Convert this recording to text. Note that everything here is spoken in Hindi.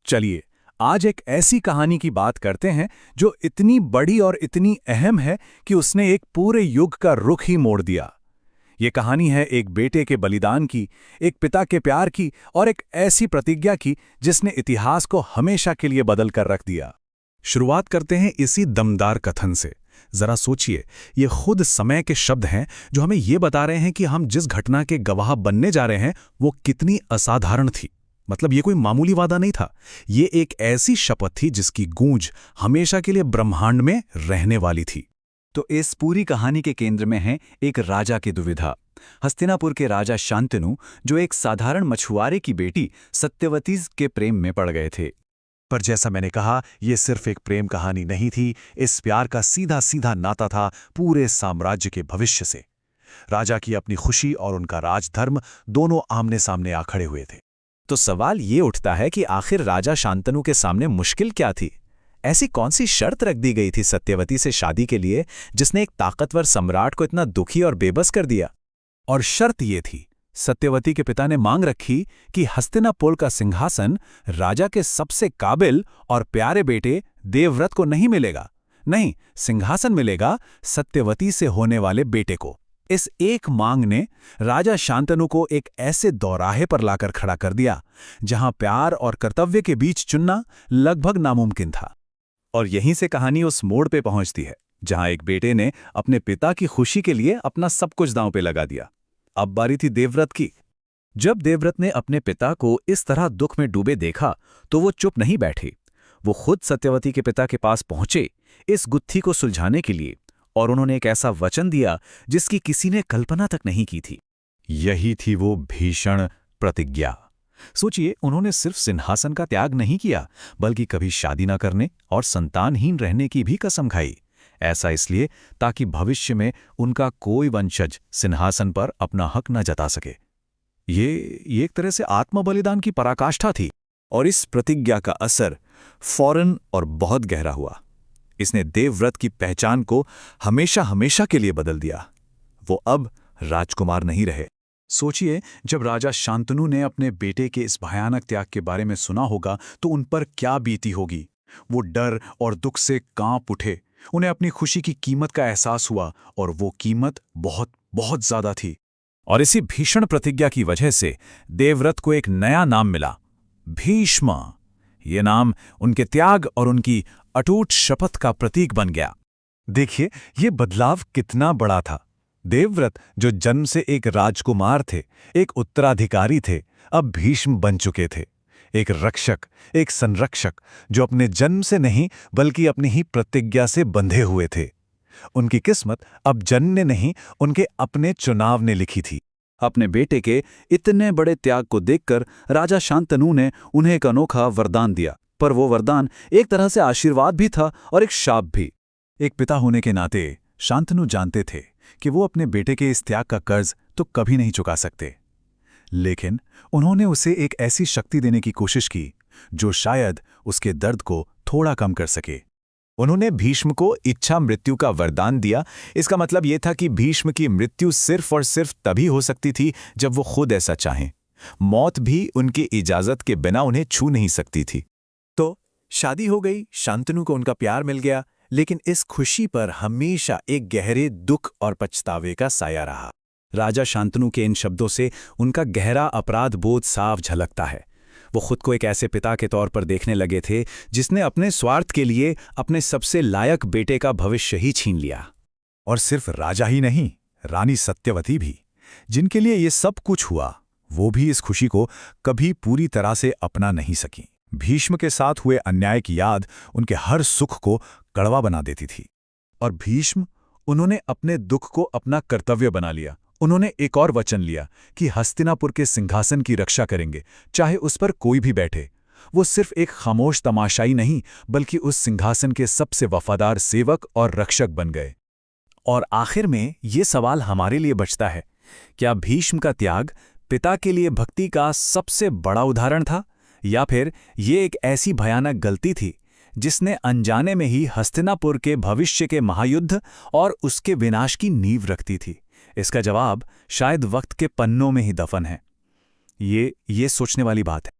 चलिए आज एक ऐसी कहानी की बात करते हैं जो इतनी बड़ी और इतनी अहम है कि उसने एक पूरे युग का रुख ही मोड़ दिया। ये कहानी है एक बेटे के बलिदान की, एक पिता के प्यार की और एक ऐसी प्रतिज्ञा की जिसने इतिहास को हमेशा के लिए बदल कर रख दिया। शुरुआत करते हैं इसी दमदार कथन से। जरा सोचिए, ये खुद समय के शब्द हैं जो हमें ये बता रहे हैं कि हम जिस घटना के गवाह बनने जा रहे हैं वो कितनी असाधारण थी। मतलब ये कोई मामूली वादा नहीं था, ये एक ऐसी शपथ थी जिसकी गूंज हमेशा के लिए ब्रह्मांड में रहने वाली थी। तो इस पूरी कहानी के केंद्र में है एक राजा की दुविधा। हस्तिनापुर के राजा शांतनु, जो एक साधारण मछुआरे की बेटी सत्यवती के प्रेम में पड़ गए थे। पर जैसा मैंने कहा, यह सिर्फ एक प्रेम कहानी नहीं थी। इस प्यार का सीधा सीधा नाता था पूरे साम्राज्य के भविष्य से। राजा की अपनी खुशी और उनका राजधर्म दोनों आमने सामने आ खड़े हुए थे। तो सवाल ये उठता है कि आखिर राजा शांतनु के सामने मुश्किल क्या थी? ऐसी कौन सी शर्त रख दी गई थी सत्यवती से शादी के लिए जिसने एक ताकतवर सम्राट को इतना दुखी और बेबस कर दिया? और शर्त ये थी, सत्यवती के पिता ने मांग रखी कि हस्तिनापुर का सिंहासन राजा के सबसे काबिल और प्यारे बेटे देवव्रत को नहीं मिलेगा। नहीं, सिंहासन मिलेगा सत्यवती से होने वाले बेटे को। इस एक मांग ने राजा शांतनु को एक ऐसे दौराहे पर लाकर खड़ा कर दिया जहां प्यार और कर्तव्य के बीच चुनना लगभग नामुमकिन था। और यहीं से कहानी उस मोड़ पे पहुंचती है जहां एक बेटे ने अपने पिता की खुशी के लिए अपना सब कुछ दांव पे लगा दिया। अब बारी थी देवव्रत की। जब देवव्रत ने अपने पिता को इस तरह दुख में डूबे देखा तो वो चुप नहीं बैठे। वो खुद सत्यवती के पिता के पास पहुंचे इस गुत्थी को सुलझाने के लिए, और उन्होंने एक ऐसा वचन दिया जिसकी किसी ने कल्पना तक नहीं की थी। यही थी वो भीषण प्रतिज्ञा। सोचिए, उन्होंने सिर्फ सिंहासन का त्याग नहीं किया बल्कि कभी शादी न करने और संतानहीन रहने की भी कसम खाई। ऐसा इसलिए ताकि भविष्य में उनका कोई वंशज सिंहासन पर अपना हक न जता सके। ये एक तरह से आत्मबलिदान की पराकाष्ठा थी। और इस प्रतिज्ञा का असर फौरन और बहुत गहरा हुआ। इसने देवव्रत की पहचान को हमेशा हमेशा के लिए बदल दिया। वो अब राजकुमार नहीं रहे। सोचिए, जब राजा शांतनु ने अपने बेटे के इस भयानक त्याग के बारे में सुना होगा तो उन पर क्या बीती होगी। वो डर और दुख से कांप उठे। उन्हें अपनी खुशी की कीमत का एहसास हुआ, और वो कीमत बहुत बहुत ज्यादा थी। और इसी भीषण प्रतिज्ञा की वजह से देवव्रत को एक नया नाम मिला, भीष्म। ये नाम उनके त्याग और उनकी अटूट शपथ का प्रतीक बन गया। देखिए, ये बदलाव कितना बड़ा था। देवव्रत, जो जन्म से एक राजकुमार थे, एक उत्तराधिकारी थे, अब भीष्म बन चुके थे। एक रक्षक, एक संरक्षक, जो अपने जन्म से नहीं बल्कि अपनी ही प्रतिज्ञा से बंधे हुए थे। उनकी किस्मत अब जन्म ने नहीं, उनके अपने चुनाव ने लिखी थी। अपने बेटे के इतने बड़े त्याग को देखकर राजा शांतनु ने उन्हें एक अनोखा वरदान दिया। पर वो वरदान एक तरह से आशीर्वाद भी था और एक शाप भी। एक पिता होने के नाते शांतनु जानते थे कि वो अपने बेटे के इस त्याग का कर्ज तो कभी नहीं चुका सकते, लेकिन उन्होंने उसे एक ऐसी शक्ति देने की कोशिश की जो शायद उसके दर्द को थोड़ा कम कर सके। उन्होंने भीष्म को इच्छा मृत्यु का वरदान दिया। इसका मतलब यह था कि भीष्म की मृत्यु सिर्फ और सिर्फ तभी हो सकती थी जब वो खुद ऐसा चाहें। मौत भी उनकी इजाजत के बिना उन्हें छू नहीं सकती थी। तो शादी हो गई, शांतनु को उनका प्यार मिल गया, लेकिन इस खुशी पर हमेशा एक गहरे दुख और पछतावे का साया रहा। राजा शांतनु के इन शब्दों से उनका गहरा अपराध बोध साफ झलकता है। वो खुद को एक ऐसे पिता के तौर पर देखने लगे थे जिसने अपने स्वार्थ के लिए अपने सबसे लायक बेटे का भविष्य ही छीन लिया। और सिर्फ राजा ही नहीं, रानी सत्यवती भी, जिनके लिए ये सब कुछ हुआ, वो भी इस खुशी को कभी पूरी तरह से अपना नहीं सकी। भीष्म के साथ हुए अन्याय की याद उनके हर सुख को कड़वा बना देती थी। और भीष्म, उन्होंने अपने दुख को अपना कर्तव्य बना लिया। उन्होंने एक और वचन लिया कि हस्तिनापुर के सिंहासन की रक्षा करेंगे, चाहे उस पर कोई भी बैठे। वो सिर्फ एक खामोश तमाशाई नहीं बल्कि उस सिंहासन के सबसे वफादार सेवक और रक्षक बन गए। और आखिर में ये सवाल हमारे लिए बचता है, क्या भीष्म का त्याग पिता के लिए भक्ति का सबसे बड़ा उदाहरण था, या फिर ये एक ऐसी भयानक गलती थी जिसने अनजाने में ही हस्तिनापुर के भविष्य के महायुद्ध और उसके विनाश की नींव रखती थी? इसका जवाब शायद वक्त के पन्नों में ही दफन है। ये सोचने वाली बात है।